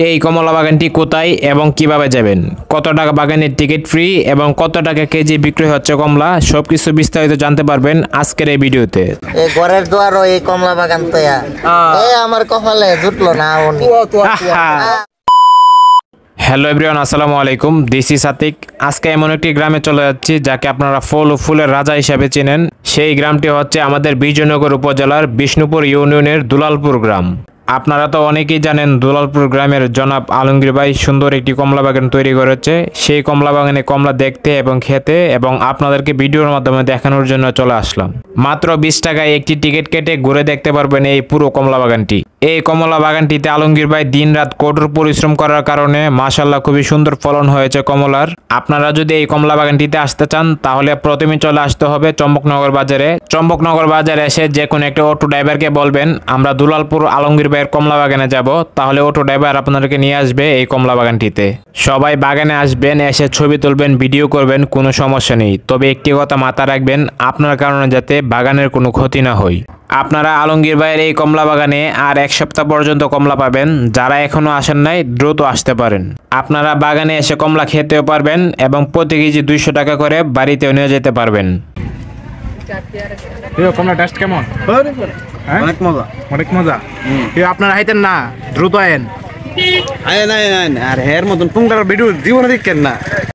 এই কমলা বাগানটি কোথায় এবং কিভাবে যাবেন, কত টাকা বাগানের টিকিট ফ্রি এবং কত টাকা কেজি বিক্রি হচ্ছে কমলা, সবকিছু বিস্তারিত জানতে পারবেন আজকের এই ভিডিওতে। এই ঘরের দুয়ারও এই কমলা বাগান তো আমার কপালে জুটলো না। হ্যালো এভরিওয়ান, আসসালামু আলাইকুম, দিস ইজ আতিক। আজকে এমন একটি গ্রামে চলে যাচ্ছি যাকে আপনারা ফল ও ফুলের রাজা হিসেবে চেনেন। সেই গ্রামটি হচ্ছে আমাদের বিজয়নগর উপজেলার বিষ্ণুপুর ইউনিয়নের দুলালপুর গ্রাম। আপনারা তো অনেকেই জানেন দুলালপুর গ্রামের জনাব আলমগীর ভাই সুন্দর একটি কমলা বাগান তৈরি করেছে। সেই কমলা বাগানে কমলা দেখতে এবং খেতে এবং আপনাদেরকে ভিডিওর মাধ্যমে দেখানোর জন্য চলে আসলাম। মাত্র 20 টাকায় একটি টিকিট কেটে ঘুরে দেখতে পারবেন এই পুরো কমলা বাগানটি। এই কমলা বাগানটিতে আলমগীর ভাই দিন রাত কঠোর পরিশ্রম করার কারণে মাশাআল্লাহ খুবই সুন্দর ফলন হয়েছে কমলার। আপনারা যদি এই কমলা বাগানটিতে আসতে চান তাহলে প্রথমে চলে আসতে হবে চম্পকনগর বাজারে। চম্পকনগর বাজারে এসে যে কোনো একটা অটো ড্রাইভারকে বলবেন আমরা দুলালপুর আলমগীর ভাইয়ের কমলা বাগানে যাব, তাহলে অটো ড্রাইভার আপনাদেরকে নিয়ে আসবে এই কমলা বাগানটিতে। সবাই বাগানে আসবেন, এসে ছবি তুলবেন, ভিডিও করবেন, কোনো সমস্যা নেই। তবে একটি কথা মাথা রাখবেন, আপনার কারণে যাতে বাগানের কোনো ক্ষতি না হয়। আপনারা আলমগীর ভাইয়ের এই কমলা বাগানে আর 1 সপ্তাহ পর্যন্ত কমলা পাবেন। যারা এখনো আসেন নাই দ্রুত আসতে পারেন। আপনারা বাগানে এসে কমলা খেতেও পারবেন এবং প্রতি কেজি 200 টাকা করে বাড়িতেও নিয়ে যেতে পারবেন। কমলা টেস্ট কেমন? অনেক মজা, অনেক মজা। আপনারা হাইতেন না, দ্রুত আয়েন। আর হের মতন পুংটার ভিডিও জীবনে দেখেন না।